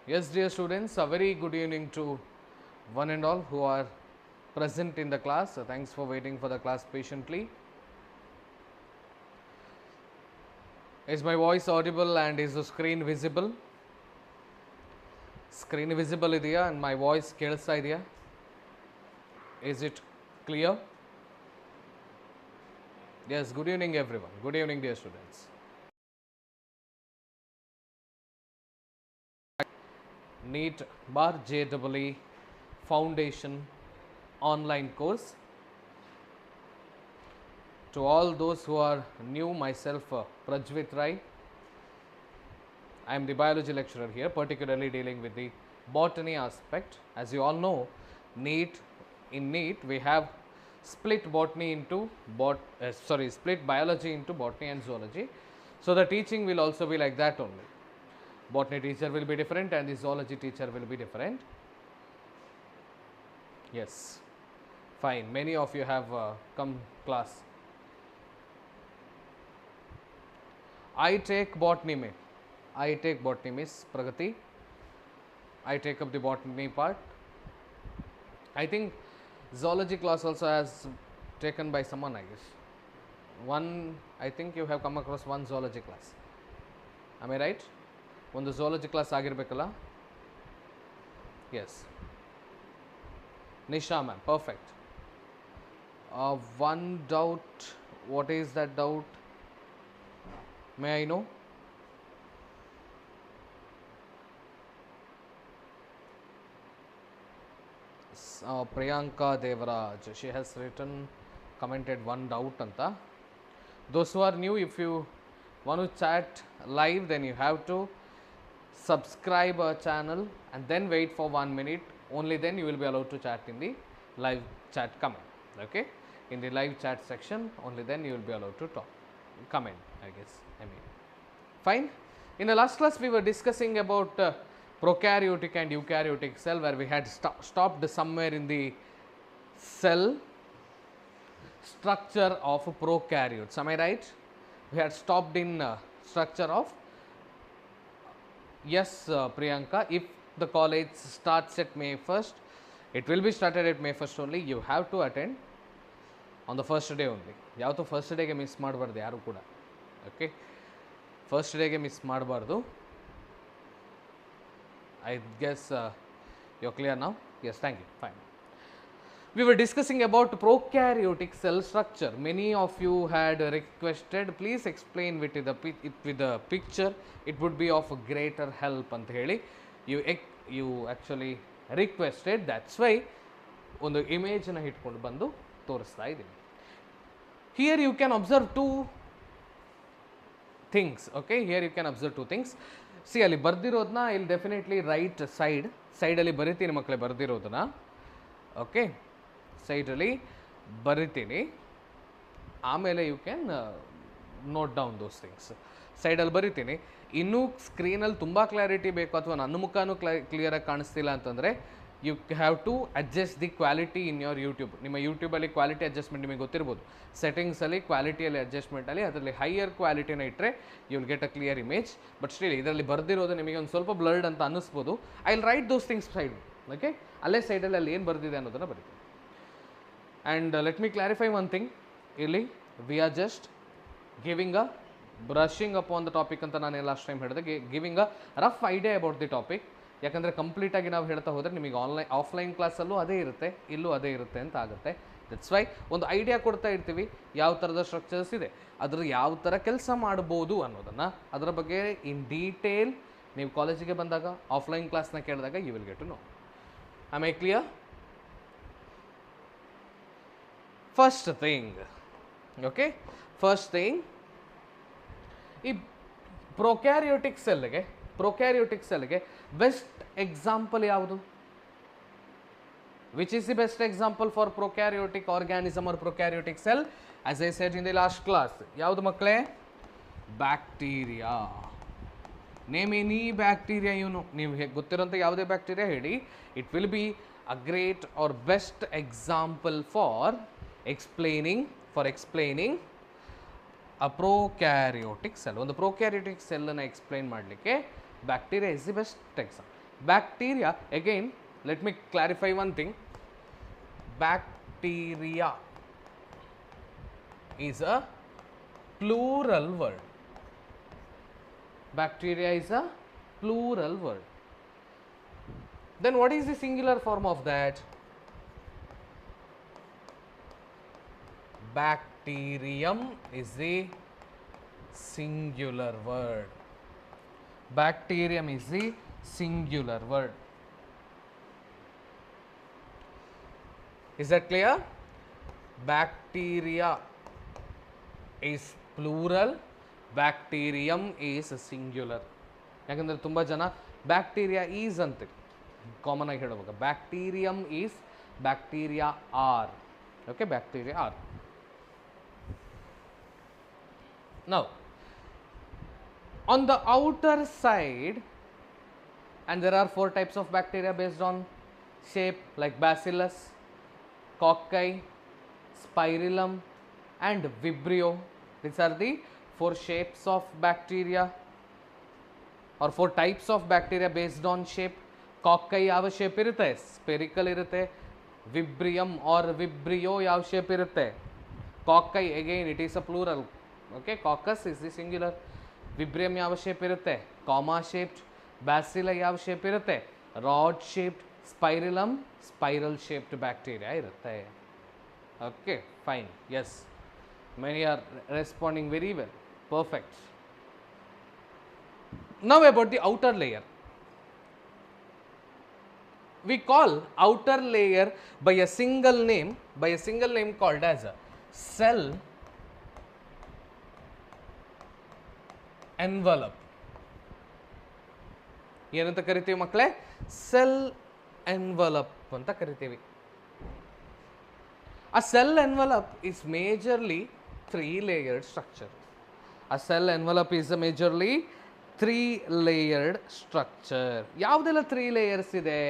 Yes, dear students, a very good evening to one and all who are present in the class. Thanks for waiting for the class patiently. Is my voice audible and is the screen visible? Screen visible idea and my voice kelsta idea? Is it clear? Yes, good evening everyone. Good evening dear students. NEET bar JEE Foundation online course. To all those who are new, myself Prajvith Rai. I am the biology lecturer here, particularly dealing with the botany aspect. As you all know, in NEET we have split botany into split biology into botany and zoology. So the teaching will also be like that only. Botany teacher will be different and the zoology teacher will be different. Yes, fine. Many of you have come class. I take botany, Miss Pragati. I take up the botany part. I think zoology class also has taken by someone, I guess. I think you have come across one zoology class. Am I right? One zoology class ಆಗಿರಬೇಕಲ್ಲ? Yes. Nisha ma'am, perfect. One doubt. What is that doubt? May I know? Priyanka Devaraj, she has commented one doubt anta. Those who are new, if you want to chat live, then you have to subscribe our channel and then wait for 1 minute. Only then you will be allowed to chat in the live chat comment. Okay, in the live chat section, only then you will be allowed to comment, I guess. Fine. In the last class we were discussing about prokaryotic and eukaryotic cell, where we had stopped somewhere in the cell structure of prokaryotes. Am I right? We had stopped in structure of, yes, Priyanka, if the college starts at May 1st, it will be started at May 1st only. You have to attend on the first day only. Yavatu first day ge miss ಮಾಡಬಾರದು ಯಾರು ಕೂಡ. Okay, first day ge miss ಮಾಡಬಾರದು. I guess you're clear now. Yes, thank you. Fine. We were discussing about prokaryotic cell structure. Many of you had requested, please explain with the picture. It would be of greater help anta heli you actually requested. That's why ಒಂದು image na hitkondu bandu ತೋರಿಸ್ತಾ ಇದ್ದೀನಿ. Here you can observe two things. Okay, here you can observe two things. See, ಅಲ್ಲಿ ಬರ್ದಿರೋದನ್ನ ಇಲ್ಲಿ definitely right ಸೈಡಲ್ಲಿ ಬರಿತೀನಿ ಮಕ್ಕಳೇ ಬರ್ದಿರೋದನ್ನ. Okay, ಸೈಡಲ್ಲಿ ಬರಿತೀನಿ, ಆಮೇಲೆ you can note down those things. ಸೈಡಲ್ಲಿ ಬರಿತೀನಿ. ಇನ್ನೂ ಸ್ಕ್ರೀನಲ್ಲಿ ತುಂಬ ಕ್ಲಾರಿಟಿ ಬೇಕು ಅಥವಾ ನನ್ನ ಮುಖನೂ ಕ್ಲಿಯರಾಗಿ ಕಾಣಿಸ್ತಿಲ್ಲ ಅಂತಂದರೆ you have to adjust the quality in your YouTube. ನಿಮ್ಮ ಯೂಟ್ಯೂಬಲ್ಲಿ ಕ್ವಾಲಿಟಿ ಅಡ್ಜಸ್ಟ್ಮೆಂಟ್ ನಿಮಗೆ ಗೊತ್ತಿರ್ಬೋದು. ಸೆಟ್ಟಿಂಗ್ಸಲ್ಲಿ ಕ್ವಾಲಿಟಿಯಲ್ಲಿ ಅಡ್ಜಸ್ಟ್ಮೆಂಟಲ್ಲಿ ಅದರಲ್ಲಿ ಹೈಯರ್ ಕ್ವಾಲಿಟಿನ ಇಟ್ಟರೆ you will get a clear image. But still ಇದರಲ್ಲಿ ಬರ್ದಿರೋದು ನಿಮಗೆ ಒಂದು ಸ್ವಲ್ಪ ಬ್ಲರ್ಡ್ ಅಂತ ಅನ್ನಿಸ್ಬೋದು. I will write those things side. Okay, ಅಲ್ಲೇ ಸೈಡಲ್ಲಿ ಅಲ್ಲಿ ಏನು ಬರ್ದಿದೆ ಅನ್ನೋದನ್ನು ಬರೀತೀನಿ. And let me clarify one thing. ಇಲ್ಲಿ we are just giving a brushing up on the topic ಅಂತ ನಾನು ಲಾಸ್ಟ್ ಟೈಮ್ ಹೇಳಿದೆ. Giving a rough idea about the topic. ಯಾಕಂದರೆ ಕಂಪ್ಲೀಟಾಗಿ ನಾವು ಹೇಳ್ತಾ ಹೋದರೆ ನಿಮಗೆ ಆಫ್ಲೈನ್ ಕ್ಲಾಸಲ್ಲೂ ಅದೇ ಇರುತ್ತೆ, ಇಲ್ಲೂ ಅದೇ ಇರುತ್ತೆ ಅಂತ ಆಗುತ್ತೆ. ದಟ್ಸ್ ವೈ ಒಂದು ಐಡಿಯಾ ಕೊಡ್ತಾ ಇರ್ತೀವಿ, ಯಾವ ಥರದ ಸ್ಟ್ರಕ್ಚರ್ಸ್ ಇದೆ, ಅದ್ರ ಯಾವ ಥರ ಕೆಲಸ ಮಾಡ್ಬೋದು ಅನ್ನೋದನ್ನು, ಅದರ ಬಗ್ಗೆ ಇನ್ ಡೀಟೇಲ್ ನೀವು ಕಾಲೇಜಿಗೆ ಬಂದಾಗ ಆಫ್ಲೈನ್ ಕ್ಲಾಸ್ನ ಕೇಳಿದಾಗ you will get to know. Am I clear? First thing, okay, first thing, ಈ ಪ್ರೊಕ್ಯಾರಿಯೋಟಿಕ್ ಸೆಲ್ಗೆ ಬೆಸ್ಟ್ ಎಕ್ಸಾಂಪಲ್ ಯಾವುದು? Which is the best example for prokaryotic organism or prokaryotic cell? As I said in the last class, ಯಾವುದು ಮಕ್ಕಳೇ? Bacteria. Name any bacteria ನೀವು ಗೊತ್ತಿರೋಂಥ ಯಾವುದೇ bacteria ಹೇಳಿ. It will be a great or best example for explaining a prokaryotic cell. ಒಂದು prokaryotic ಸೆಲ್ಲನ್ನು explain ಮಾಡಲಿಕ್ಕೆ bacteria is the best example. Bacteria, again, let me clarify one thing. Bacteria is a plural word. Bacteria is a plural word. Then what is the singular form of that? Bacterium is the singular word. Bacterium is the singular word. Is that clear? Bacteria is plural, bacterium is singular. ಯಾಕಂದರೆ ತುಂಬ ಜನ bacteria is ಅಂತೀವಿ, common ಆಗಿ ಹೇಳುವಾಗ. Bacterium is, bacteria are. Okay, bacteria are. Now, on the outer side, and there are 4 types of bacteria based on shape, like bacillus, cocci, spirillum and vibrio. These are the 4 shapes of bacteria or 4 types of bacteria based on shape. Cocci ಯಾವ shape ಇರುತ್ತೆ? Spherical ಇರುತ್ತೆ. Vibrium or vibrio ಯಾವ shape ಇರುತ್ತೆ? Cocci, again it is a plural. Okay, coccus is the singular. Vibrium ಯಾವ shape ಇರುತ್ತೆ? Comma shaped. Bacilli ಯಾವ shape ಇರುತ್ತೆ? Rod shaped. Spirillum spiral shaped bacteria ಇರುತ್ತೆ. Okay, fine. Yes, many are responding very well. Perfect. Now about the outer layer. We call outer layer by a single name called as a cell envelope. ಏನಂತ ಕರಿತೀವಿ ಮಕ್ಕಳೇ? Cell envelope ಅಂತ ಕರಿತೀವಿ. A cell envelope is majorly 3-layered structure. A cell envelope is a majorly 3-layered structure. ಯಾವುದೆಲ್ಲ 3 layers ಇದೆ?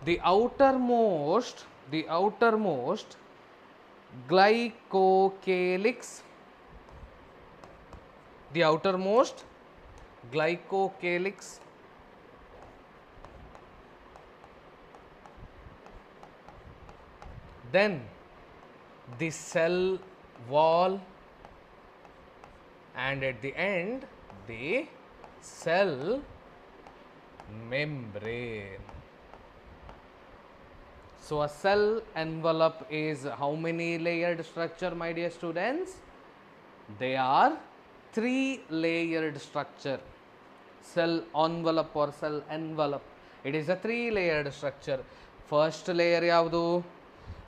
The outermost glycocalyx, the outermost glycocalyx, then the cell wall, and at the end the cell membrane. So a cell envelope is how many layered structure, my dear students? They are 3-layered structure. Cell envelope or cell envelope, it is a 3-layered structure. First layer ಯಾವುದು?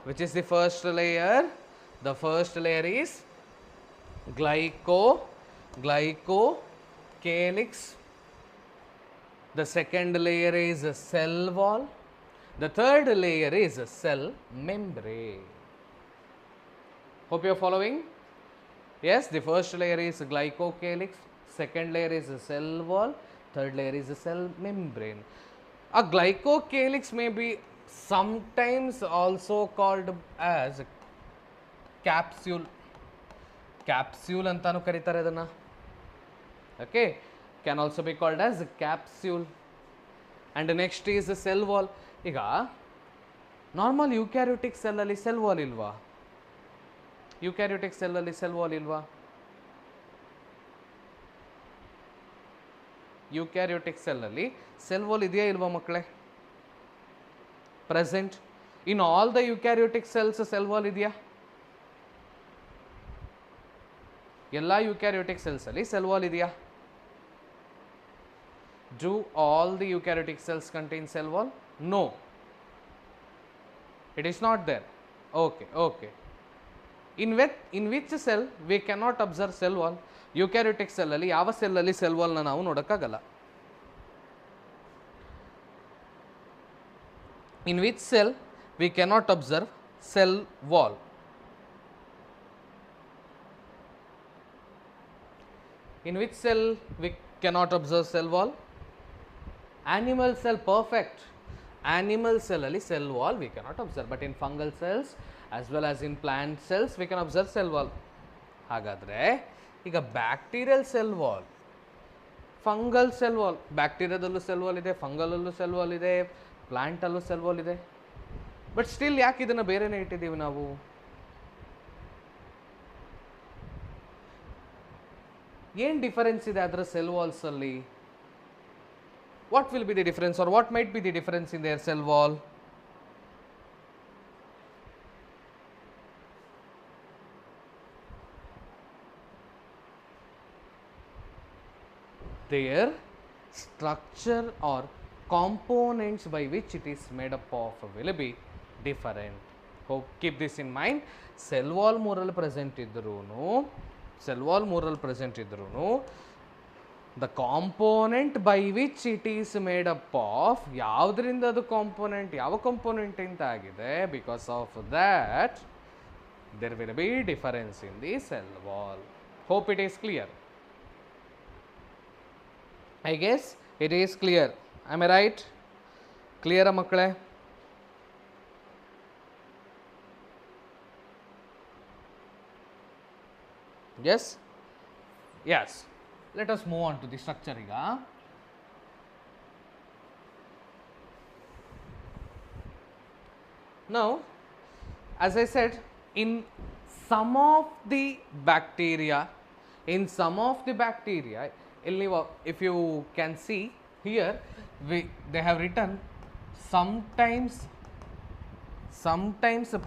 Which is the first layer? The first layer is glycocalyx. The second layer is a cell wall. The third layer is a cell membrane. Hope you are following. Yes, the first layer is glycocalyx, second layer is a cell wall, third layer is a cell membrane. A glycocalyx may be sometimes also called as capsule. Capsule antanu karitare adanna. Okay, can also be called as capsule. And next is the cell wall. ಈಗ normal eukaryotic ಸೆಲ್ಲಲ್ಲಿ cell wall ಇಲ್ವಾ? Eukaryotic ಸೆಲ್ಲಲ್ಲಿ cell wall ಇಲ್ವಾ? Eukaryotic ಸೆಲ್ಲಲ್ಲಿ cell wall ಇದೆಯಾ ಇಲ್ವಾ ಮಕ್ಕಳೇ? Present. In all the eukaryotic cells cell wall ಇದೆಯಾ? ಎಲ್ಲ eukaryotic cells ಅಲ್ಲಿ cell wall ಇದೆಯಾ? Do all the eukaryotic cells contain cell wall? No, it is not there. Okay. In which cell we cannot observe cell wall? Eukaryotic cell ಅಲ್ಲಿ ಯಾವ cell ಅಲ್ಲಿ cell wall ನ ನಾವು ನೋಡಕ್ಕಾಗಲ್ಲ. In which cell we cannot observe cell wall? In which cell we cannot observe cell wall? Animal cell. Perfect. Animal cell ಅಲ್ಲಿ cell wall we cannot observe, but in fungal cells as well as in plant cells we can observe cell wall. ಹಾಗಾದರೆ ಈಗ bacterial cell wall fungal cell wall, ಬ್ಯಾಕ್ಟೀರಿಯಾದಲ್ಲೂ cell wall ಇದೆ, ಫಂಗಲಲ್ಲೂ cell wall ಇದೆ, ಪ್ಲಾಂಟಲ್ಲೂ cell wall ಇದೆ. But still ಯಾಕೆ ಇದನ್ನು ಬೇರೆನೇ ಇಟ್ಟಿದ್ದೀವಿ ನಾವು? ಏನು ಡಿಫರೆನ್ಸ್ ಇದೆ ಅದರ ಸೆಲ್ ವಾಲ್ಸಲ್ಲಿ? What will be the difference or what might be the difference in their cell wall? Their structure or components by which it is made up of will be different. Hope keep this in mind. Cell wall ಮೂರಲ್ಲಿ present ಇದ್ರೂನು, cell wall ಮೂರಲ್ಲಿ present ಇದ್ರೂನು, the component by which it is made up of, ಯಾವುದರಿಂದ ಅದು component, ಯಾವ component ಅಂತ ಆಗಿದೆ, because of that there will be difference in the cell wall. Hope it is clear. I guess it is clear. Am I right? Clear ಮಕ್ಕಳೇ? Yes? Yes. Let us move on to the structure ಈಗ. Now, as I said, in some of the bacteria, if you can see here, they have written sometimes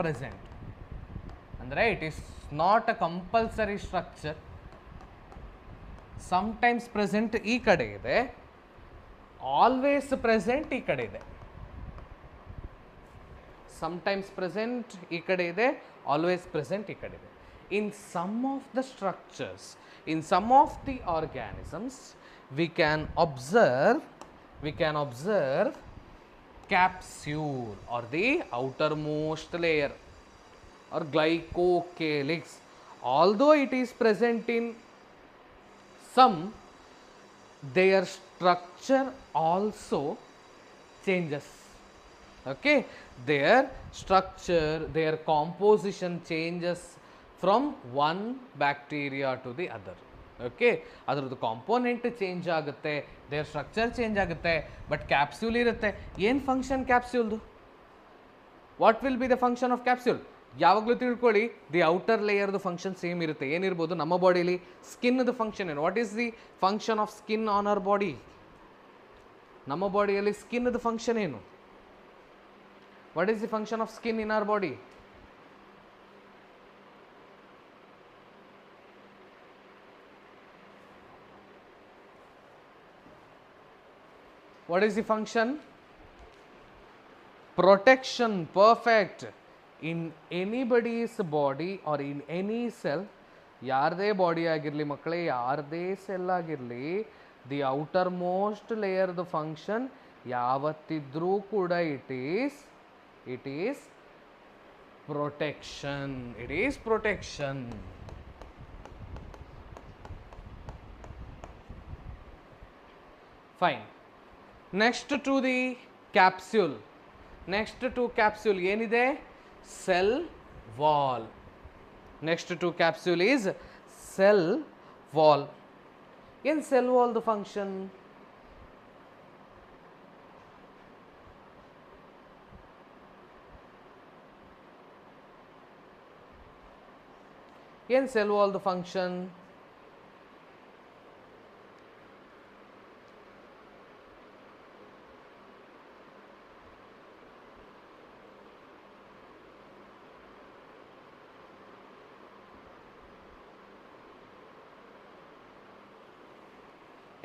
present, andre it is not a compulsory structure. Sometimes present ee kade ide, always present ee kade ide. Sometimes present ee kade ide, always present ee kade ide. In some of the structures, in some of the organisms, we can observe capsule or the outermost layer or glycocalyx. Although it is present in some, their structure also changes. Okay, their structure, their composition changes from one bacteria to the other. Okay, ಅದರದ್ದು component change ಆಗುತ್ತೆ, their structure change ಆಗುತ್ತೆ, but capsule ಇರುತ್ತೆ. ಏನು function ಕ್ಯಾಪ್ಸ್ಯೂಲ್ದು? What will be the function of capsule? ಯಾವಾಗಲೂ ತಿಳ್ಕೊಳ್ಳಿ, the outer ಲೇಯರ್ದು function same ಇರುತ್ತೆ. ಏನಿರ್ಬೋದು ನಮ್ಮ ಬಾಡಿಲಿ? ಸ್ಕಿನ್ದು ಫಂಕ್ಷನ್ ಏನು? What is the function of skin on our body? ನಮ್ಮ ಬಾಡಿಯಲ್ಲಿ ಸ್ಕಿನ್ದು ಫಂಕ್ಷನ್ ಏನು? What is the function of skin in our body? What is the function? Protection. Perfect. In anybody's body or in any cell, ಯಾರದೇ body ಆಗಿರಲಿ ಮಕ್ಕಳೇ, ಯಾರದೇ cell ಆಗಿರಲಿ, the outer most ಲೇಯರ್ದು function ಯಾವತ್ತಿದ್ರೂ ಕೂಡ it is protection. It is protection. Fine. Next to the capsule, next to capsule ಏನಿದೆ? Cell wall. Next to capsule is cell wall. ಏನು cell wall the function? ಏನು cell wall the function?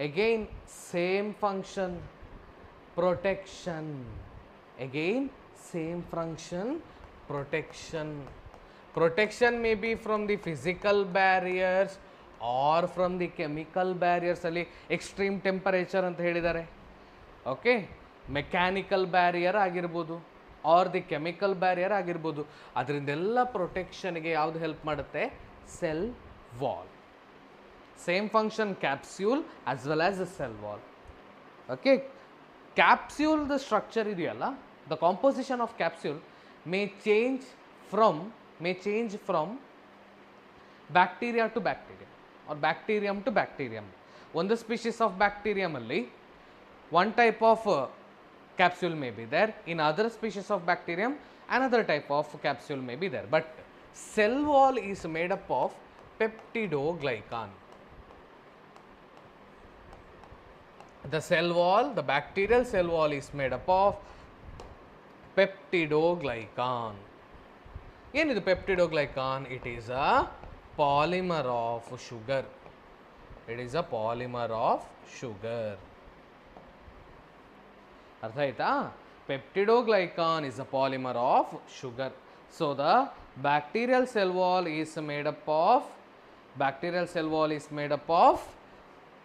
Again same function, protection. Again same function, protection. Protection may be from the physical barriers or from the chemical barriers. ಅಲ್ಲಿ extreme temperature ಅಂತ ಹೇಳಿದ್ದಾರೆ. Okay, mechanical barrier ಆಗಿರ್ಬೋದು R the chemical barrier ಆಗಿರ್ಬೋದು. ಅದರಿಂದೆಲ್ಲ ಪ್ರೊಟೆಕ್ಷನ್ಗೆ ಯಾವುದು help ಮಾಡುತ್ತೆ? Cell wall. Same function capsule as well as the cell wall. Okay, capsule the structure ಇದೆಯಲ್ಲ, the composition of capsule may change from bacteria to bacterium or bacterium to bacterium. ಒಂದು species of ಬ್ಯಾಕ್ಟೀರಿಯಮ್ ಅಲ್ಲಿ one type of capsule may be there, in other species of bacterium another type of capsule may be there, but cell wall is made up of peptidoglycan. The cell wall, the bacterial cell wall is made up of peptidoglycan. What is peptidoglycan? It is a polymer of sugar. It is a polymer of sugar. ಅರ್ಥ ಆಯ್ತಾ? Peptidoglycan is a polymer of sugar. So the bacterial cell wall is made up of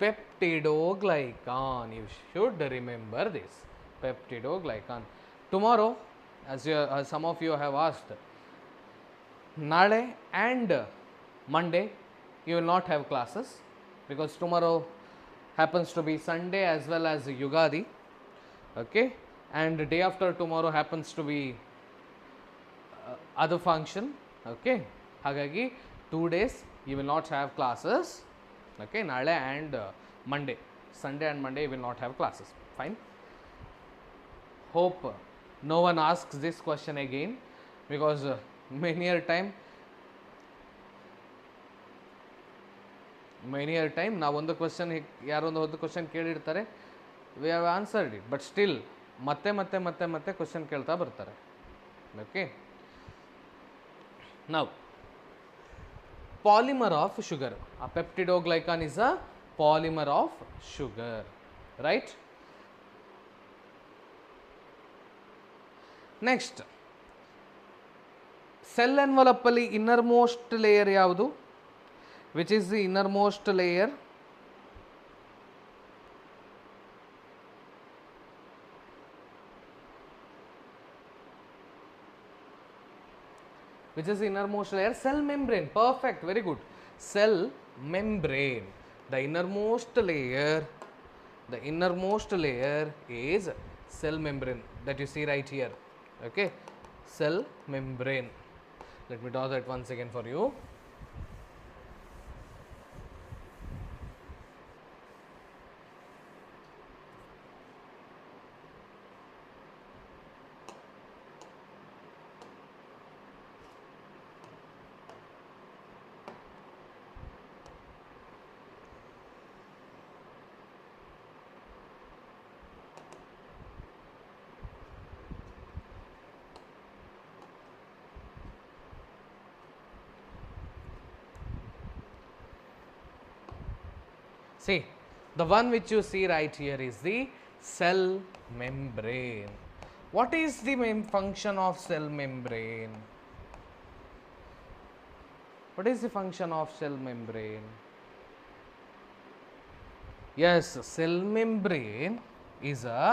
peptidoglycan. You should remember this, peptidoglycan. Tomorrow, as some of you have asked, Nale and Monday you will not have classes because tomorrow happens to be Sunday as well as Yugadi. Okay, and the day after tomorrow happens to be other function. Okay, hagagi 2 days you will not have classes. Okay, Nale and Monday, Sunday and Monday you will not have classes. Fine. Hope no one asks this question again, because many a time ನಾವು ಒಂದು question ಯಾರೊಂದು ಒಂದು question ಕೇಳಿರ್ತಾರೆ, we have answered it, but still ಮತ್ತೆ question ಕೇಳ್ತಾ ಬರ್ತಾರೆ. Okay, now polymer of sugar, a peptidoglycan is a polymer of sugar, right? Next, cell envelope ಅಲ್ಲಿ innermost layer ಯಾವುದು? Which is the innermost layer? Which is the innermost layer? Cell membrane. Perfect, very good. Cell membrane. The innermost layer is cell membrane that you see right here. Okay, cell membrane. Let me draw that once again for you. See, the one which you see right here is the cell membrane. What is the main function of cell membrane? What is the function of cell membrane? Yes, cell membrane is a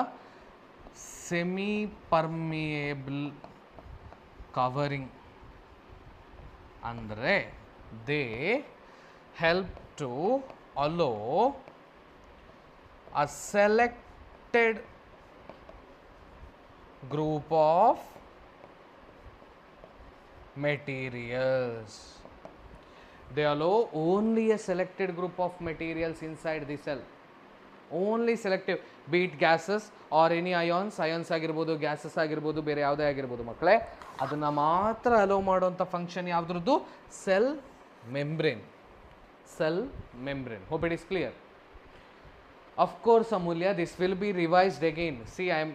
semi-permeable covering. Andre, they help to allow a selected group of materials. They allow only a selected group of materials inside the cell. Only selective, be it gases or any ions ಆಗಿರ್ಬೋದು, gases ಆಗಿರ್ಬೋದು, ಬೇರೆ ಯಾವುದೇ ಆಗಿರ್ಬೋದು ಮಕ್ಕಳೇ, ಅದನ್ನು ಮಾತ್ರ allow ಮಾಡುವಂಥ function ಯಾವುದ್ರದ್ದು? Cell membrane. Cell membrane. Hope it is clear. Of course, Amulya, this will be revised again. See, I am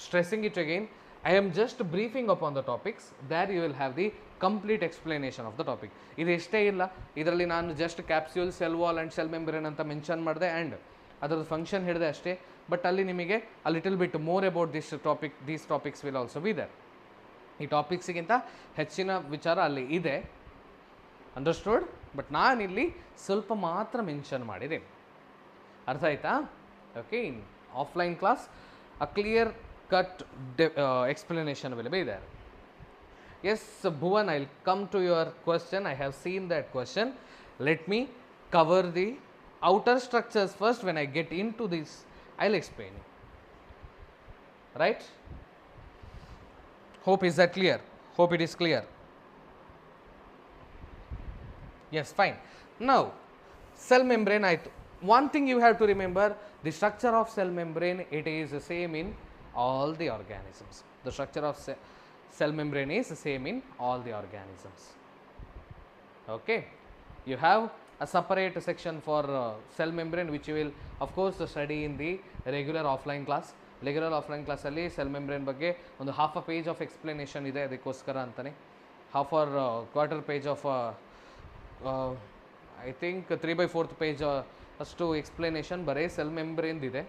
stressing it again. I am just briefing upon the topics. There you will have the complete explanation of the topic. ಇದು ಇಷ್ಟೇ ಇಲ್ಲ, ಇದರಲ್ಲಿ ನಾನು just capsule, cell wall and cell membrane ಅಂತ mention ಮಾಡಿದೆ and ಅದರದ್ದು function ಹಿಡಿದೆ ಅಷ್ಟೇ. ಬಟ್ ಅಲ್ಲಿ ನಿಮಗೆ a little bit more about these topics will also be there. ಈ ಟಾಪಿಕ್ಸಿಗಿಂತ ಹೆಚ್ಚಿನ ವಿಚಾರ ಅಲ್ಲಿ ಇದೆ, ಅಂಡರ್ಸ್ಟುಡ್. ಬಟ್ ನಾನಿಲ್ಲಿ ಸ್ವಲ್ಪ ಮಾತ್ರ ಮೆನ್ಷನ್ ಮಾಡಿದ್ದೀನಿ, ಅರ್ಥ ಆಯ್ತಾ? Okay, in offline class a clear cut explanation will be there. Yes, Bhuvan, I'll come to your question. I have seen that question. Let me cover the outer structures first. When I get into this, I'll explain you. Right? Hope is that clear? Hope it is clear. Yes, fine. Now, cell membrane ಆಯಿತು. one thing you have to remember, the structure of cell membrane, it is the same in all the organisms. The structure of cell membrane is the same in all the organisms. Okay, you have a separate section for cell membrane, which you will of course study in the regular offline class. Regular offline class ಅಲ್ಲಿ cell membrane ಬಗ್ಗೆ ಒಂದು half a page of explanation ಇದೆ, ಅದಕ್ಕೋಸ್ಕರ ಅಂತಾನೆ half or quarter page of I think 3/4 page ಅಷ್ಟು explanation ಬರೀ cell membrane ಇದೆ.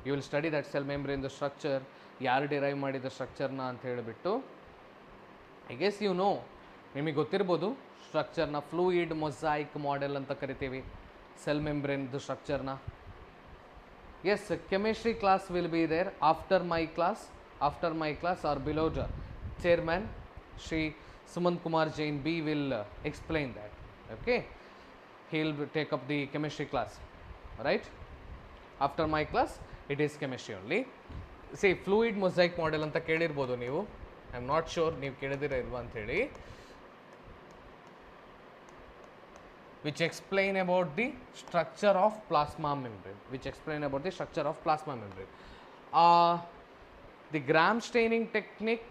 You will study that cell membrane the structure, ಯಾರು ಡಿರೈವ್ ಮಾಡಿದ ಸ್ಟ್ರಕ್ಚರ್ನ ಅಂತ ಹೇಳಿಬಿಟ್ಟು. ಐ ಗೆಸ್ ಯು ನೋ, ನಿಮಗೆ ಗೊತ್ತಿರ್ಬೋದು ಸ್ಟ್ರಕ್ಚರ್ನ ಫ್ಲೂಯಿಡ್ ಮೊಸೈಕ್ ಮಾಡೆಲ್ ಅಂತ ಕರಿತೀವಿ ಸೆಲ್ ಮೆಂಬ್ರೇನ್ದು ಸ್ಟ್ರಕ್ಚರ್ನ. Yes, chemistry class will be there after my class or below the chairman Shri Sumanth Kumar Jain be will explain that. Okay, he will take up the chemistry class, right? After my class it is chemistry only. See, fluid mosaic model anta kelirbodu neevu, I am not sure neevu kelidira ilva anta heli, which explain about the structure of plasma membrane, the gram staining technique,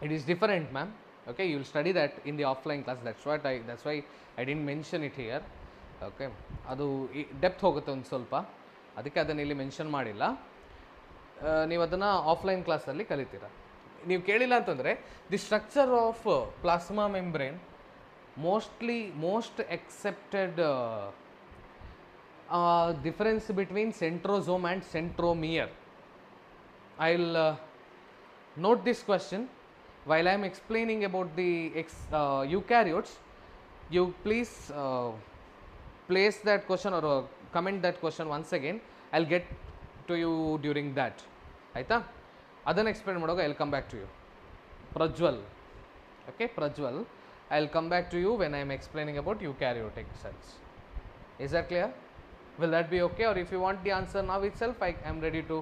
it is different, ma'am. Okay, you will study that in the offline class. That's why I didn't mention it here. Okay, ಅದು depth ಹೋಗುತ್ತೆ ಒಂದು ಸ್ವಲ್ಪ, ಅದಕ್ಕೆ ಅದನ್ನು ಇಲ್ಲಿ mention ಮಾಡಿಲ್ಲ. ನೀವು ಅದನ್ನು ಆಫ್ಲೈನ್ ಕ್ಲಾಸಲ್ಲಿ ಕಲಿತೀರ. ನೀವು ಕೇಳಿಲ್ಲ ಅಂತಂದರೆ the structure of plasma membrane most accepted difference between centrosome and centromere. I'll note this question while I am explaining about the eukaryotes. You please place that question or comment that question once again. I'll get to you during that. Aita, adanna explain madoga I'll come back to you. Prajwal, okay, Prajwal, I'll come back to you when I am explaining about eukaryotic cells. Is that clear? Will that be okay? Or if you want the answer now itself, I am ready to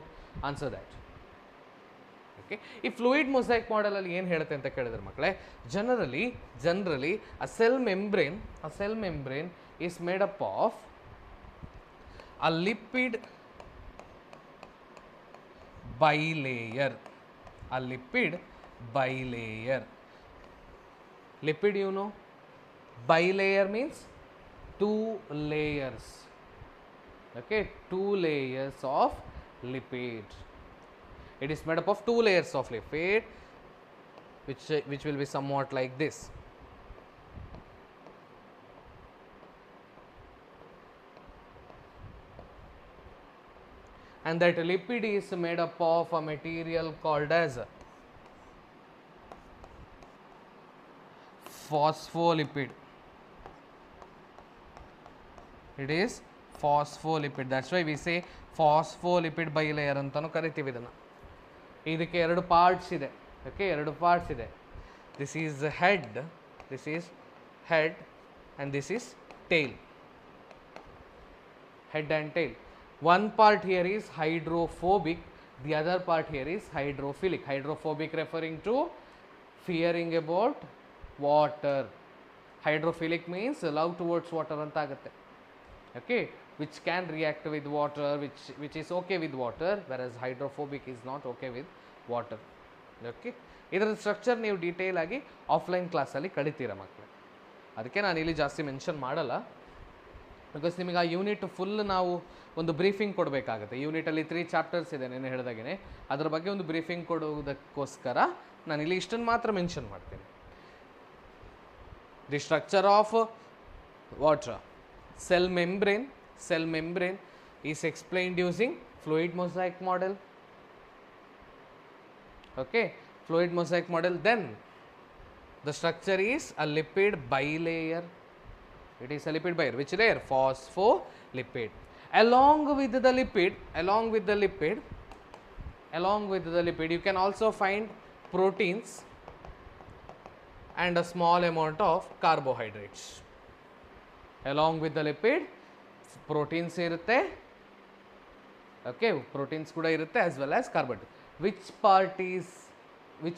answer that. Okay, ಈ fluid mosaic model ಅಲ್ಲಿ ಏನು ಹೇಳುತ್ತೆ ಅಂತ ಕೇಳಿದ್ರೆ ಮಕ್ಕಳೇ, generally a cell membrane is made up of a lipid bilayer. Lipid, you know, bilayer means two layers. Okay, two layers of lipid. It is made up of two layers of lipid, which will be somewhat like this. And that lipid is made up of a material called as phospholipid. It is phospholipid. That's why we say phospholipid bilayer ಅಂತನೂ ಕರಿತೀವಿ ಇದನ್ನು. ಇದಕ್ಕೆ ಎರಡು parts ಇದೆ. Okay, ಎರಡು parts ಇದೆ. This is head and this is tail. Head and tail. One part here is hydrophobic, the other part here is hydrophilic. Hydrophobic referring to fearing about water. Hydrophilic means love towards water ಅಂತ ಆಗುತ್ತೆ. Okay, which can react with water, which is okay with water, whereas hydrophobic is not okay with water. Okay, ಇದರ structure ನೀವು detail ಆಗಿ offline ಕ್ಲಾಸಲ್ಲಿ ಕಲಿತೀರ ಮಕ್ಕಳು. ಅದಕ್ಕೆ ನಾನು ಇಲ್ಲಿ ಜಾಸ್ತಿ ಮೆನ್ಷನ್ ಮಾಡಲ್ಲ, ಬಿಕಾಸ್ ನಿಮಗೆ ಆ ಯೂನಿಟ್ ಫುಲ್ ನಾವು ಒಂದು ಬ್ರೀಫಿಂಗ್ ಕೊಡಬೇಕಾಗುತ್ತೆ. ಯೂನಿಟಲ್ಲಿ 3 ಚಾಪ್ಟರ್ಸ್ ಇದೆ, ನೆನೆ ಹೇಳಿದಾಗೆ ಅದ್ರ ಬಗ್ಗೆ ಒಂದು ಬ್ರೀಫಿಂಗ್ ಕೊಡುವುದಕ್ಕೋಸ್ಕರ ನಾನು ಇಲ್ಲಿ ಇಷ್ಟನ್ನು ಮಾತ್ರ ಮೆನ್ಷನ್ ಮಾಡ್ತೀನಿ. The structure of water cell membrane is explained using fluid mosaic model. Okay, fluid mosaic model. Then the structure is a lipid bilayer. It is a lipid bilayer. Which layer? Phospholipid. Along with the lipid you can also find proteins and a small amount of carbohydrates. Along with the lipid, proteins irutte. Okay, proteins kuda irutte as well as carbohydrate. Which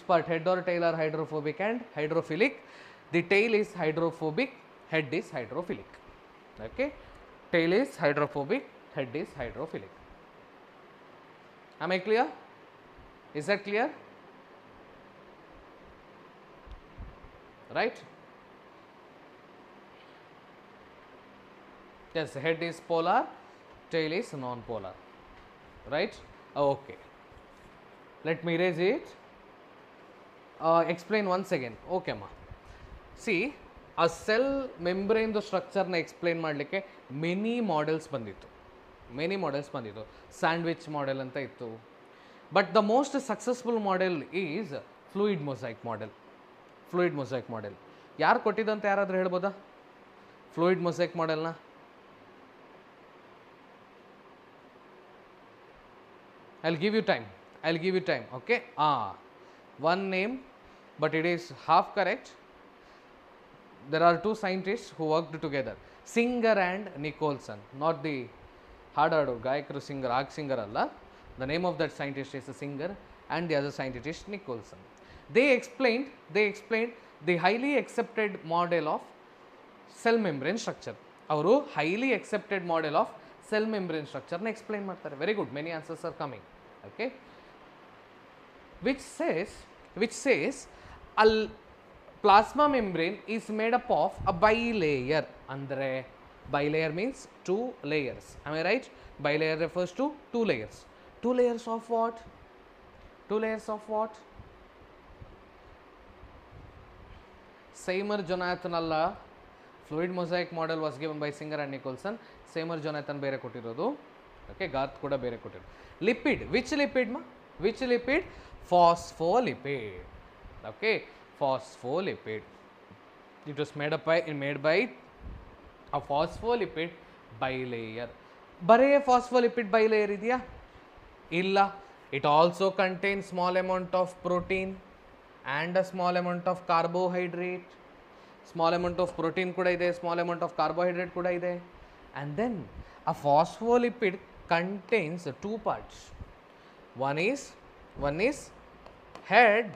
part, head or tail, are hydrophobic and hydrophilic? The tail is hydrophobic, head is hydrophilic. Okay, tail is hydrophobic, head is hydrophilic. Am I clear? Is that clear? Right? Yes, head is polar, tail is non-polar. Right? Okay. Let me erase it. Explain once again. Okay, ma. See, ಆ cell ಮೆಂಬ್ರೇನ್ದು ಸ್ಟ್ರಕ್ಚರ್ನ explain ಮಾಡಲಿಕ್ಕೆ many models ಬಂದಿತ್ತು. Sandwich model ಅಂತ ಇತ್ತು. But the most successful model is fluid mosaic model. ಯಾರು ಕೊಟ್ಟಿದ್ದಂತ ಯಾರಾದರೂ ಹೇಳ್ಬೋದಾ ಫ್ಲೂಯಿಡ್ ಮೊಸೈಕ್ ಮಾಡೆಲ್ನ? I'll give you time. Okay. One name, but it is half correct. There are two scientists who worked together, Singer and Nicholson, not the hard gayakru singer, singer alla. The name of that scientist is Singer and the other scientist is Nicholson. They explained the highly accepted model of cell membrane structure. Avaru highly accepted model of cell membrane structure na explain ಮಾಡ್ತಾರೆ. Very good, many answers are coming. Okay, which says a plasma membrane is made up of a bilayer. Andre bilayer means two layers. Am I right? Bilayer refers to two layers. Two layers of what? Seymour-Jonathan alla. Fluid mosaic model was given by Singer and Nicholson. Seymour-Jonathan ಬೇರೆ ಕೊಟ್ಟಿರೋದು. Okay, Garth ಕೂಡ ಬೇರೆ ಕೊಟ್ಟಿರೋದು. Lipid, which lipid? Phospholipid. Okay, phospholipid. It was made by a phospholipid bilayer. Bare phospholipid bilayer ಇದೆಯಾ? ಇಲ್ಲ. It also contains small amount of protein and a small amount of carbohydrate. Small amount of protein ಕೂಡ ಇದೆ, small amount of carbohydrate ಕೂಡ ಇದೆ. And then a phospholipid contains two parts. One is head,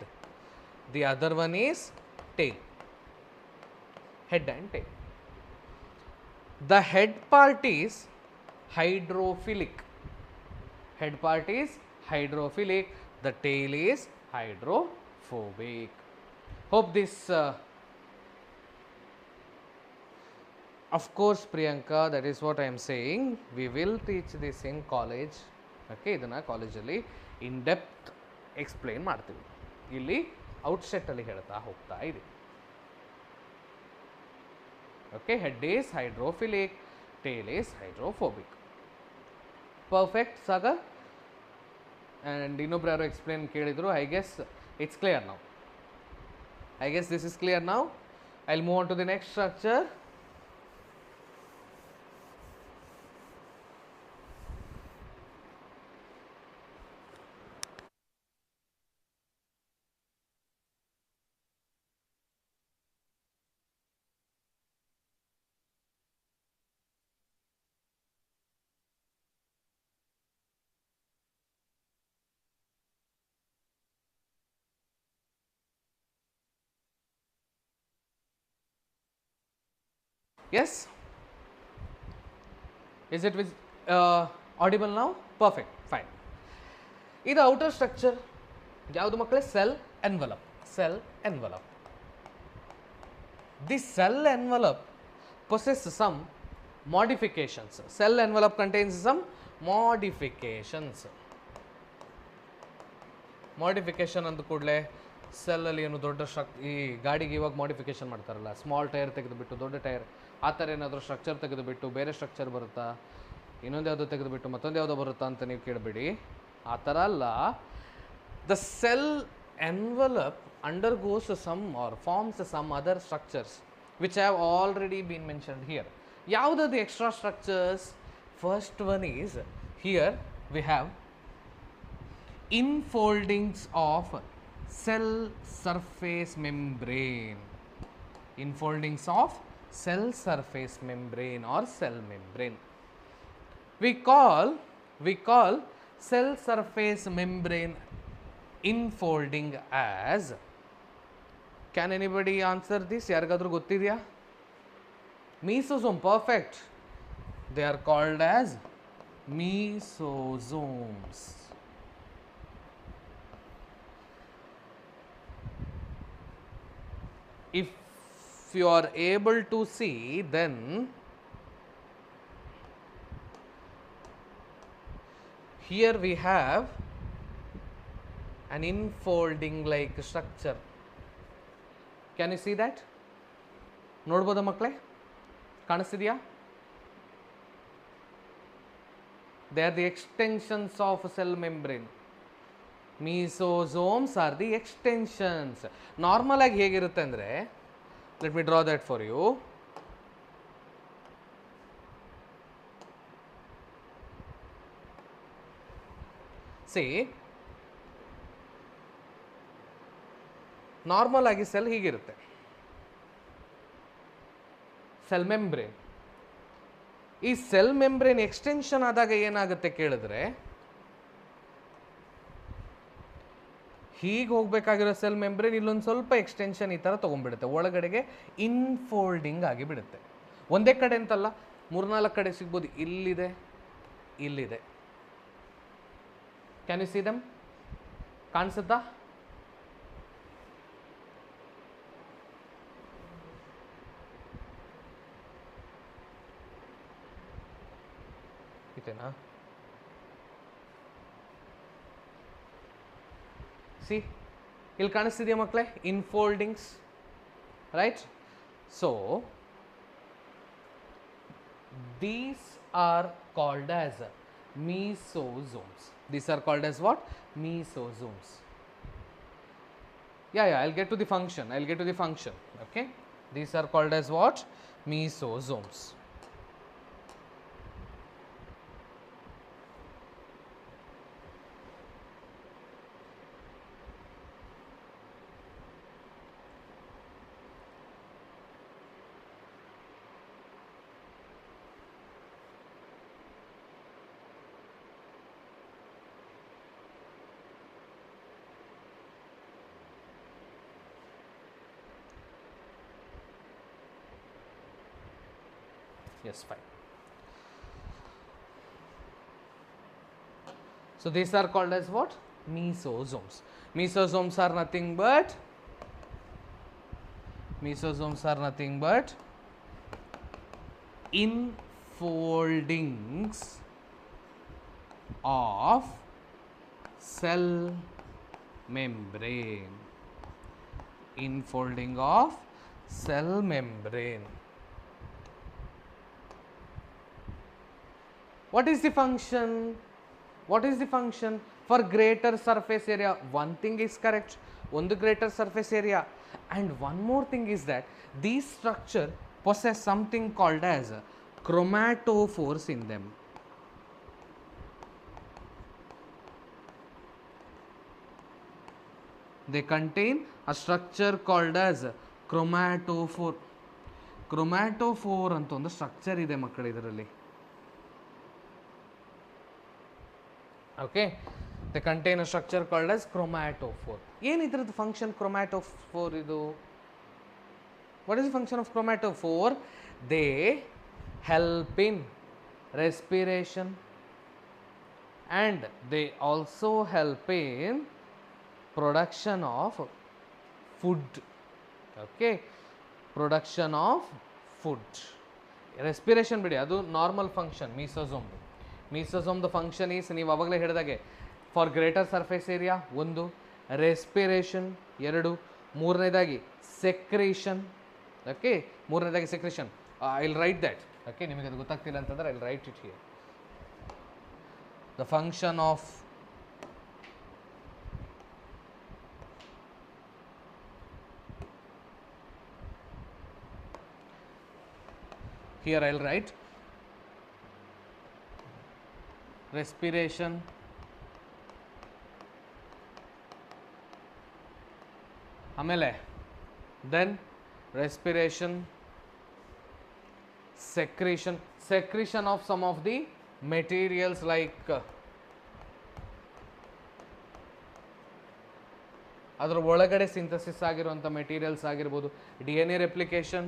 the other one is tail. Head and tail. The head part is hydrophilic. The tail is hydrophobic. Hope this of course, Priyanka, that is what I am saying. We will teach this in college. Okay, ಇದನ್ನ ಕಾಲೇಜಲ್ಲಿ in depth explain ಮಾಡ್ತೀವಿ. ಇಲ್ಲಿ outset ಅಲ್ಲಿ ಹೇಳ್ತಾ ಹೋಗ್ತಾ ಇದೆ. Okay, head is hydrophilic, tail is hydrophobic. Perfect, Sagar? And ಇನ್ನೊಬ್ರು ಯಾರು ಎಕ್ಸ್ಪ್ಲೇನ್ ಕೇಳಿದ್ರು. I guess it's clear now. This is clear now. I'll move on to the next structure. Yes? Is it audible now? Perfect, fine. This outer structure, ಯಾವುದು ಮಕ್ಕಳೇ? Cell envelope. This cell envelope possesses some modifications. Cell envelope contains some modifications. Modification ಅಂದ ಕೂಡಲೇ ಸೆಲ್ಲಲ್ಲಿ ಏನು ದೊಡ್ಡ ಈ ಗಾಡಿಗೆ ಇವಾಗ modification ಮಾಡ್ತಾರಲ್ಲ, ಸ್ಮಾಲ್ ಟೈರ್ ತೆಗೆದುಬಿಟ್ಟು ದೊಡ್ಡ ಟೈರ್, ಆ ಥರ ಏನಾದರೂ ಸ್ಟ್ರಕ್ಚರ್ ತೆಗೆದುಬಿಟ್ಟು ಬೇರೆ ಸ್ಟ್ರಕ್ಚರ್ ಬರುತ್ತಾ, ಇನ್ನೊಂದು ಯಾವುದೋ ತೆಗೆದುಬಿಟ್ಟು ಮತ್ತೊಂದು ಯಾವುದೋ ಬರುತ್ತಾ ಅಂತ ನೀವು ಕೇಳಬೇಡಿ. ಆ ಥರ ಅಲ್ಲ. The cell envelope undergoes some or forms some other structures which have already been mentioned here. Yavada the extra structures? First one is, here we have infoldings of cell surface membrane. Infoldings of cell surface membrane or cell membrane. We call cell surface membrane infolding as, can anybody answer this? Yargadru gottidya? Mesosome, perfect. They are called as mesosomes. If you are able to see, then here we have an infolding like structure. Can you see that? ನೋಡ್ಬೋದಾ ಮಕ್ಕಳೇ? ಕಾಣಿಸ್ತಿದೆಯಾ? They are the extensions of cell membrane. Mesosomes are the extensions. Normal ಆಗಿ ಹೇಗಿರುತ್ತೆ ಅಂದರೆ, let me draw that for you. See, normal ಆಗಿ cell ಹೀಗಿರುತ್ತೆ, cell membrane. ಈ cell membrane extension ಆದಾಗ ಏನಾಗುತ್ತೆ ಕೇಳಿದ್ರೆ, ಹೀಗೆ ಹೋಗ್ಬೇಕಾಗಿರೋ ಸೆಲ್ ಮೆಂಬ್ರೇನ್ ಇಲ್ಲೊಂದು ಸ್ವಲ್ಪ ಎಕ್ಸ್ಟೆನ್ಷನ್ ಈ ಥರ ತೊಗೊಂಡ್ಬಿಡುತ್ತೆ, ಒಳಗಡೆಗೆ ಇನ್ಫೋಲ್ಡಿಂಗ್ ಆಗಿಬಿಡುತ್ತೆ. ಒಂದೇ ಕಡೆ ಅಂತಲ್ಲ, 3-4 ಕಡೆ ಸಿಗ್ಬೋದು. ಇಲ್ಲಿದೆ, ಇಲ್ಲಿದೆ. Can you see them? ಕಾಣಿಸುತ್ತಾ? ಇದೇನಾ? ಸಿ, ಇಲ್ಲಿ ಕಾಣಿಸ್ತಿದೆಯಾ ಮಕ್ಕಳೇ? Infoldings, right? So these are called as mesosomes. These are called as what? Mesosomes. Yeah, I'll get to the function. Okay, these are called as what? Mesosomes. Yes, fine. So these are called as what? Mesosomes. Mesosomes are nothing but infoldings of cell membrane. Infolding of cell membrane. What is the function? For greater surface area? One thing is correct, one the greater surface area, and one more thing is that these structure possess something called as chromatophores in them. They contain a structure called as chromatophore. Chromatophore ಅಂತ ಒಂದು structure ಇದೆ ಮಕ್ಕಳು ಇದರಲ್ಲಿ. Okay, they contain a structure called as chromatophore. ಏನಿದ್ರದ್ದು function chromatophore ಇದು? What is the function of chromatophore? They help in respiration and they also help in production of food. Okay, production of food. Respiration ಬಿಡಿ, ಅದು normal function mesosome. ಮೀಸೋಸೋಮ್ದು function is, ನೀವು ಅವಾಗಲೇ ಹೇಳಿದಾಗೆ, for greater surface area 1, respiration 2, ಮೂರನೇದಾಗಿ secretion. Okay, ಮೂರನೇದಾಗಿ secretion. I will write that. Okay, ನಿಮಗೆ ಅದು ಗೊತ್ತಾಗ್ತಿಲ್ಲ ಅಂತಂದರೆ I will write it here. The function of here I will write respiration, ಆಮೇಲೆ then respiration, secretion of some of the materials like ಅದರ ಒಳಗಡೆ synthesis ಆಗಿರುವಂಥ materials ಆಗಿರ್ಬೋದು, DNA replication,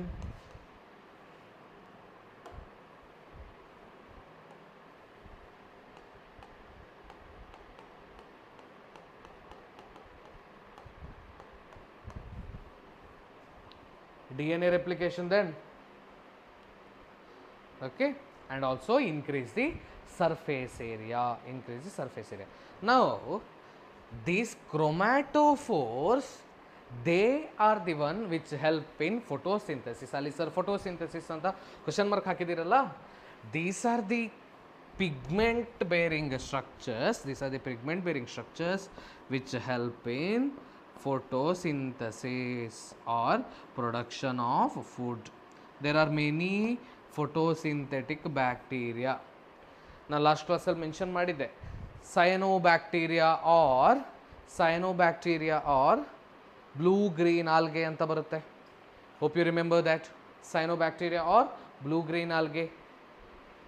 DNA replication then. Okay, and also increase the surface area, Now, these chromatophores, they are the one which help in photosynthesis. Ali sir, photosynthesis anta question mark hakidiralla. These are the pigment bearing structures. Which help in photosynthesis or production of food. There are many photosynthetic bacteria. Now last class I mention madide cyanobacteria or blue green algae anta barutte. Hope you remember that. Cyanobacteria or blue green algae.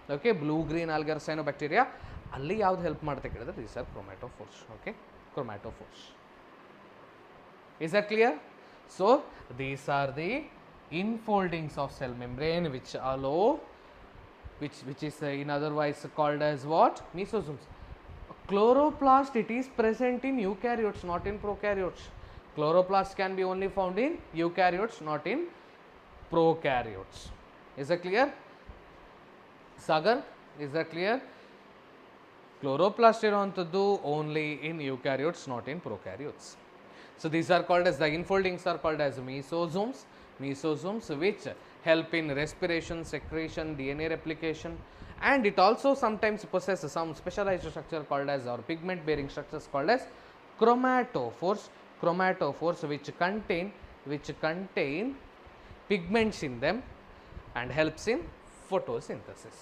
Okay, blue green algae or cyanobacteria. ಅಲ್ಲಿ ಯಾವ್ದು help ಮಾಡುತ್ತೆ ಕೇಳಿದ್ರೆ these are chromatophores. Okay, chromatophores. Is that clear? So these are the infoldings of cell membrane which allow, which is in otherwise called as what? Mesosomes. Chloroplast, it is present in eukaryotes, not in prokaryotes. Chloroplasts can be only found in eukaryotes, not in prokaryotes. Is that clear? Sagar, is that clear? Chloroplast iruvanthaddu only in eukaryotes, not in prokaryotes. So these are called as, the infoldings are called as mesosomes. Mesosomes which help in respiration, secretion, DNA replication, and it also sometimes possesses some specialized structure called as, or pigment bearing structures called as chromatophores. Chromatophores which contain pigments in them and helps in photosynthesis.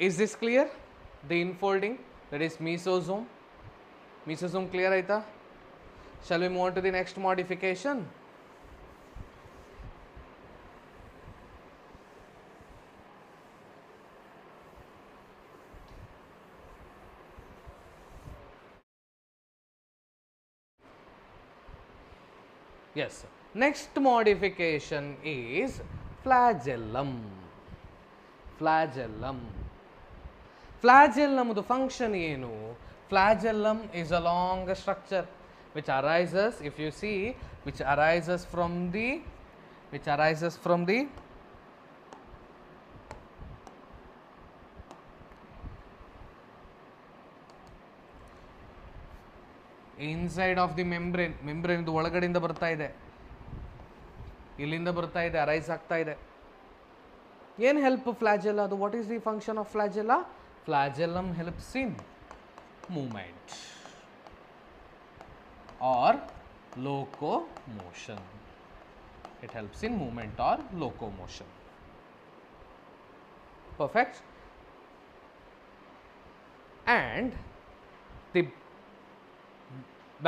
Is this clear? The infolding, that is mesosome. Mesosome clear aita? Shall we move on to the next modification? Yes, next modification is flagellum. Flagellum the function enu? Flagellum is a long structure which arises, if you see, which arises from the inside of the membrane. Membrane ಇದು ಒಳಗಡೆಯಿಂದ ಬರ್ತಾ ಇದೆ, ಇಲ್ಲಿಂದ ಬರ್ತಾ ಇದೆ, arise ಆಗ್ತಾ ಇದೆ. ಏನು ಹೆಲ್ಪ್ ಫ್ಲಾಜೆಲ್ಲಾ ಅದು? What is the function of flagella? Flagellum helps in movement or locomotion. It helps in movement or locomotion. Perfect. And the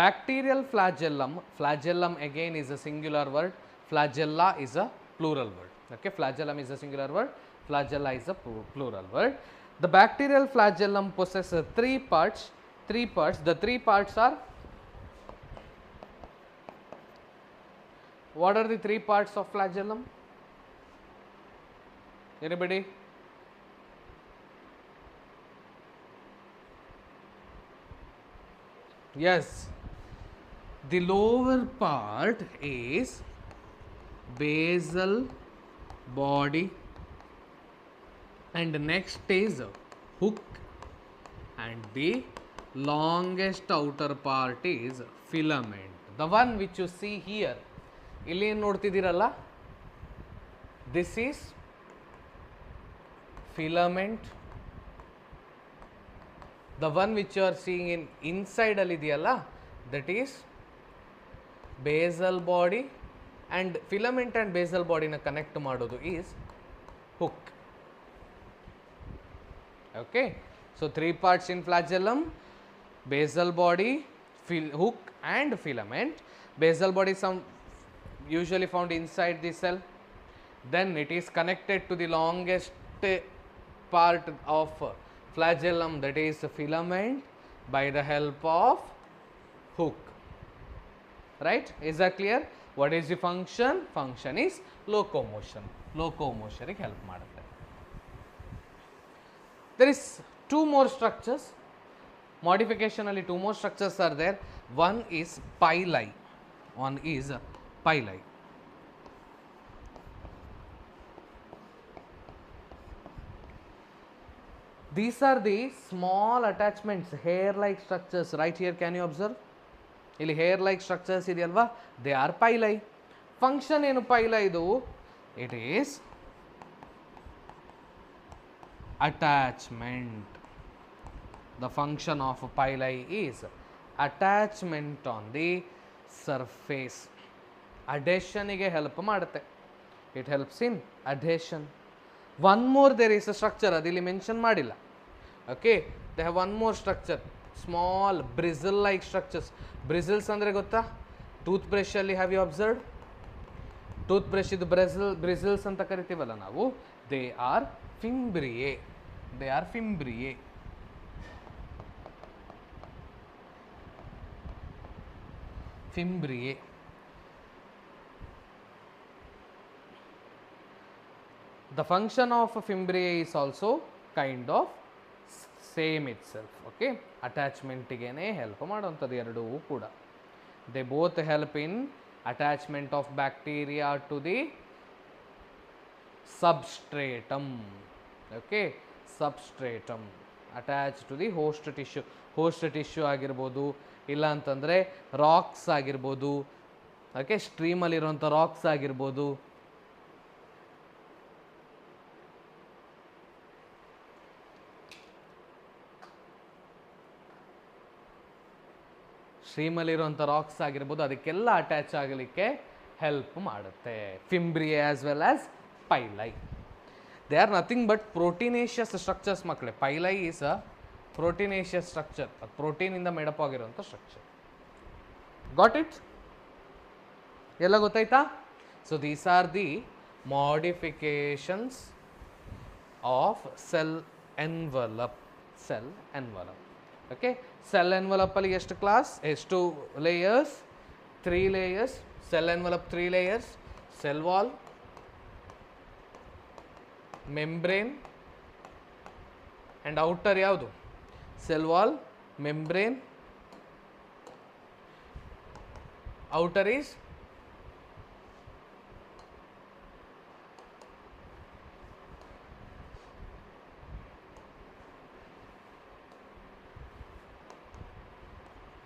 bacterial flagellum again is a singular word, flagella is a plural word. Okay, flagellum is a singular word, flagella is a plural word. The bacterial flagellum possesses three parts. The three parts are, what are the three parts of flagellum? Anybody? Yes, the lower part is basal body, and next is hook, and the longest outer part is filament. The one which you see here, ಇಲ್ಲಿ ಏನು ನೋಡ್ತಿದ್ದೀರಲ್ಲ, this is filament. The one which you are seeing in inside ಅಲ್ಲಿ ಇದೆಯಲ್ಲ, that is basal body, and filament and basal body na connect ಮಾಡೋದು is hook. Okay, so three parts in flagellum: basal body, hook and filament. Basal body is usually found inside the cell, then it is connected to the longest part of flagellum, that is filament, by the help of hook. Right, is that clear? What is the function? Function is locomotion. Locomotion ಗೆ help ಮಾಡುತ್ತೆ. There is two more structures. Modification alli two more structures are there. One is pili. Pili. These are the small attachments, hair-like structures. Right here, can you observe? ಇಲ್ಲಿ hair like structures ಇದೆಯಲ್ವಾ, they are pili. Function ಏನು pili ಇದು? It is attachment. The function of pili is attachment on the surface. ಅಡೇಷನ್ಗೆ help ಮಾಡುತ್ತೆ. It helps in adhesion. One more there is a structure, ಅದಿಲ್ಲಿ mention ಮಾಡಿಲ್ಲ. Okay, they have one more structure, small bristle like structures. Bristles ಅಂದರೆ ಗೊತ್ತಾ? Tooth ಬ್ರಷಲ್ಲಿ have you observed? Tooth brush ಇದು bristles ಅಂತ ಕರಿತೀವಲ್ಲ ನಾವು. They are ಫಿಂಬ್ರಿಯೆ. They are fimbriae. Fimbriae. The function of fimbriae is also kind of same itself. Okay, attachment ಗೆನೆ help ಮಾಡುವಂಥದ್ದು ಎರಡೂ ಕೂಡ. They both help in attachment of bacteria to the substratum. Okay, substratum attached to the host tissue. Host tissue ಆಗಿರ್ಬೋದು, ಇಲ್ಲ ಅಂತಂದರೆ racks ಆಗಿರ್ಬೋದು. Okay, ಸ್ಟ್ರೀಮಲ್ಲಿರುವಂಥ racks ಆಗಿರ್ಬೋದು. ಸ್ಟ್ರೀಮಲ್ಲಿರುವಂಥ racks ಆಗಿರ್ಬೋದು, ಅದಕ್ಕೆಲ್ಲ ಅಟ್ಯಾಚ್ ಆಗಲಿಕ್ಕೆ ಹೆಲ್ಪ್ ಮಾಡುತ್ತೆ. Fimbriae as well as pili. They are nothing but proteinaceous structures ಮಕ್ಕಳೇ. Pili is a proteinaceous structure. ಅದು ಪ್ರೋಟೀನಿಂದ ಮೇಡಪ್ ಆಗಿರುವಂಥ ಸ್ಟ್ರಕ್ಚರ್. Got it? ಎಲ್ಲ ಗೊತ್ತಾಯ್ತಾ? So these are the modifications of cell envelope. Cell envelope. Okay, cell envelope ಅಲ್ಲಿ ಎಷ್ಟು class, ಎಷ್ಟು layers? 3 layers. Cell envelope 3 layers. Cell wall, membrane and outer ಯಾವುದು? Cell wall, membrane, outer is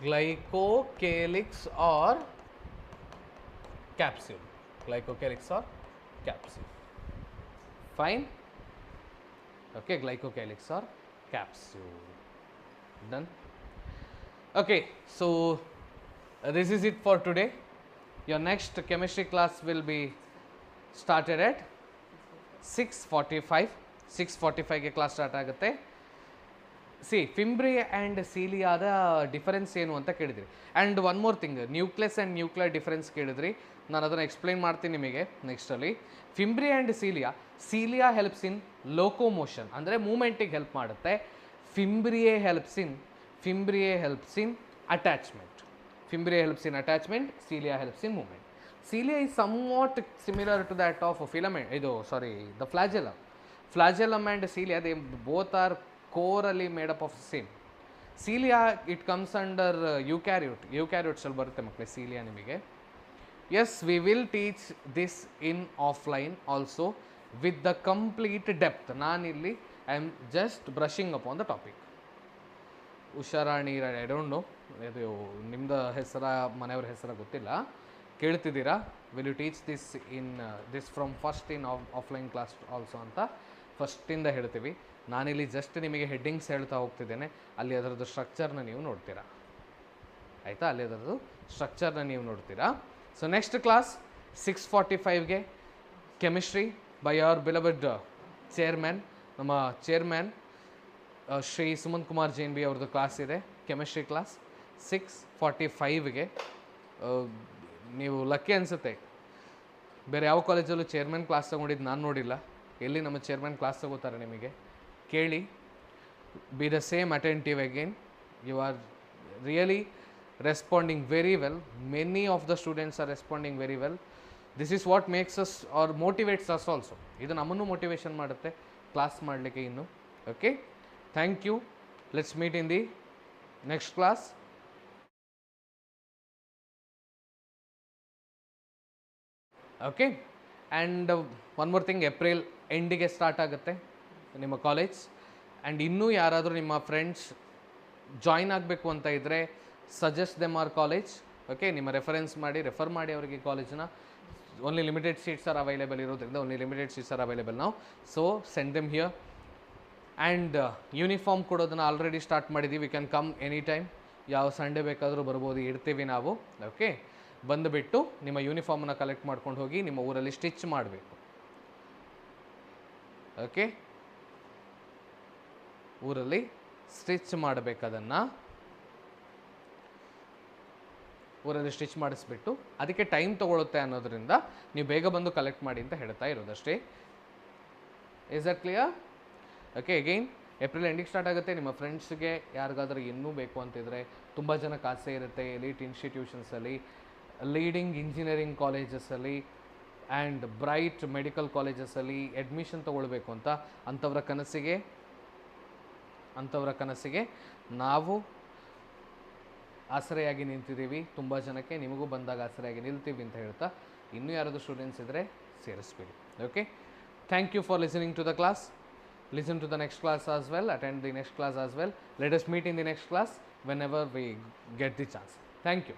glycocalyx or capsule. Glycocalyx or capsule. Fine. Okay, glycocalyx or capsule. Done. Okay, so this is it for today. Your next chemistry class will be started at 6:45. 6:45 ಗೆ class start ಆಗುತ್ತೆ. See, fimbriae and ಸೀಲಿಯಾದ difference ಏನು ಅಂತ ಕೇಳಿದ್ರಿ. And one more thing, nucleus and nuclear difference ಕೇಳಿದ್ರಿ. ನಾನು ಅದನ್ನು explain ಮಾಡ್ತೀನಿ ನಿಮಗೆ ನೆಕ್ಸ್ಟಲ್ಲಿ. Fimbriae and cilia helps in locomotion, ಅಂದರೆ ಮೂಮೆಂಟಿಗೆ ಹೆಲ್ಪ್ ಮಾಡುತ್ತೆ. Fimbriae helps in attachment. Fimbriae helps in attachment, cilia helps in movement. Cilia is somewhat similar to that of filament, the flagellum. Flagellum and cilia, they both are ಕೋರಲ್ಲಿ made up of same. Cilia it comes under eukaryotes ಅಲ್ಲಿ ಬರುತ್ತೆ ಮಕ್ಕಳೇ cilia ನಿಮಗೆ. Yes, we will teach this in offline also with the complete depth. ನಾನಿಲ್ಲಿ I am just brushing up on the topic. Usharani, I don't know, ಇದು ನಿಮ್ಮದು ಹೆಸರ ಮನೆಯವ್ರ ಹೆಸರ ಗೊತ್ತಿಲ್ಲ, ಕೇಳ್ತಿದ್ದೀರಾ. Will you teach this from first in offline class also ಅಂತ ಫಸ್ಟಿಂದ ಹೇಳ್ತೀವಿ. ನಾನಿಲ್ಲಿ ಜಸ್ಟ್ ನಿಮಗೆ ಹೆಡ್ಡಿಂಗ್ಸ್ ಹೇಳ್ತಾ ಹೋಗ್ತಿದ್ದೇನೆ. ಅಲ್ಲಿ ಅದರದ್ದು ಸ್ಟ್ರಕ್ಚರ್ನ ನೀವು ನೋಡ್ತೀರಾ. ಆಯಿತಾ? ಅಲ್ಲಿ ಅದರದ್ದು ಸ್ಟ್ರಕ್ಚರ್ನ ನೀವು ನೋಡ್ತೀರಾ. ಸೊ ನೆಕ್ಸ್ಟ್ ಕ್ಲಾಸ್ 6:45ಗೆ chemistry by our beloved chairman, ನಮ್ಮ ಚೇರ್ಮ್ಯಾನ್ ಶ್ರೀ ಸುಮಂತ್ ಕುಮಾರ್ ಜೈನ್ ಬಿ ಅವ್ರದ್ದು ಕ್ಲಾಸ್ ಇದೆ, ಕೆಮಿಸ್ಟ್ರಿ ಕ್ಲಾಸ್ 6:45ಗೆ. ನೀವು ಲಕ್ಕಿ ಅನಿಸುತ್ತೆ, ಬೇರೆ ಯಾವ ಕಾಲೇಜಲ್ಲೂ ಚೇರ್ಮನ್ ಕ್ಲಾಸ್ ತೊಗೊಂಡಿದ್ದು ನಾನು ನೋಡಿಲ್ಲ. ಎಲ್ಲಿ ನಮ್ಮ ಚೇರ್ಮನ್ ಕ್ಲಾಸ್ ತಗೋತಾರೆ ನಿಮಗೆ? ಕೇಳಿ. Be the same attentive again. You are really responding very well. Many of the students are responding very well. This is what makes us or motivates us also. ಇದು ನಮ್ಮನ್ನು ಮೋಟಿವೇಶನ್ ಮಾಡುತ್ತೆ class ಮಾಡಲಿಕ್ಕೆ ಇನ್ನು. Okay, thank you. Let's meet in the next class. Okay. And one more thing, April ಎಂಡಿಗೆ start ಆಗುತ್ತೆ ನಿಮ್ಮ college. And ಇನ್ನೂ ಯಾರಾದರೂ ನಿಮ್ಮ ಫ್ರೆಂಡ್ಸ್ ಜಾಯ್ನ್ ಆಗಬೇಕು ಅಂತ ಇದ್ದರೆ suggest them our college. Okay, ನಿಮ್ಮ ರೆಫರ್ ಮಾಡಿ ಅವರಿಗೆ ಕಾಲೇಜನ್ನ. Only limited seats are available ಇರೋದ್ರಿಂದ only limited seats are available ನಾವು. So send them here. And uniform ಕೊಡೋದನ್ನು ಆಲ್ರೆಡಿ ಸ್ಟಾರ್ಟ್ ಮಾಡಿದ್ದೀವಿ. ಕ್ಯಾನ್ ಕಮ್ ಎನಿ ಟೈಮ್, ಯಾವ ಸಂಡೇ ಬೇಕಾದರೂ ಬರ್ಬೋದು, ಇಡ್ತೀವಿ ನಾವು. ಓಕೆ, ಬಂದುಬಿಟ್ಟು ನಿಮ್ಮ ಯೂನಿಫಾರ್ಮನ್ನು ಕಲೆಕ್ಟ್ ಮಾಡ್ಕೊಂಡು ಹೋಗಿ ನಿಮ್ಮ ಊರಲ್ಲಿ ಸ್ಟಿಚ್ ಮಾಡಬೇಕು. ಓಕೆ, ಊರಲ್ಲಿ ಸ್ಟಿಚ್ ಮಾಡಬೇಕದನ್ನು, ಊರಲ್ಲಿ ಸ್ಟಿಚ್ ಮಾಡಿಸ್ಬಿಟ್ಟು ಅದಕ್ಕೆ ಟೈಮ್ ತೊಗೊಳುತ್ತೆ ಅನ್ನೋದ್ರಿಂದ ನೀವು ಬೇಗ ಬಂದು ಕಲೆಕ್ಟ್ ಮಾಡಿ ಅಂತ ಹೇಳ್ತಾ ಇರೋದಷ್ಟೇ. Is that clear? Okay, again April ಎಂಡಿಗೆ ಸ್ಟಾರ್ಟ್ ಆಗುತ್ತೆ. ನಿಮ್ಮ ಫ್ರೆಂಡ್ಸ್ಗೆ ಯಾರಿಗಾದ್ರೂ ಇನ್ನೂ ಬೇಕು ಅಂತಿದ್ರೆ, ತುಂಬ ಜನಕ್ಕೆ ಆಸೆ ಇರುತ್ತೆ ಎಲೀಟ್ ಇನ್ಸ್ಟಿಟ್ಯೂಷನ್ಸಲ್ಲಿ, ಲೀಡಿಂಗ್ ಇಂಜಿನಿಯರಿಂಗ್ ಕಾಲೇಜಸಲ್ಲಿ ಆ್ಯಂಡ್ ಬ್ರೈಟ್ ಮೆಡಿಕಲ್ ಕಾಲೇಜಸಲ್ಲಿ ಅಡ್ಮಿಷನ್ ತೊಗೊಳ್ಬೇಕು ಅಂತ. ಅಂಥವರ ಕನಸಿಗೆ ನಾವು ಆಸರೆಯಾಗಿ ನಿಂತಿದ್ದೀವಿ. ತುಂಬ ಜನಕ್ಕೆ ನಿಮಗೂ ಬಂದಾಗ ಆಸರೆಯಾಗಿ ನಿಲ್ತೀವಿ ಅಂತ ಹೇಳ್ತಾ, ಇನ್ನೂ ಯಾರಾದರೂ ಸ್ಟೂಡೆಂಟ್ಸ್ ಇದ್ದರೆ ಸೇರಿಸ್ಬೇಡಿ. Okay, thank you for listening to the class. Listen to the next class as well, attend the next class as well. Let us meet in the next class whenever we get the chance. Thank you.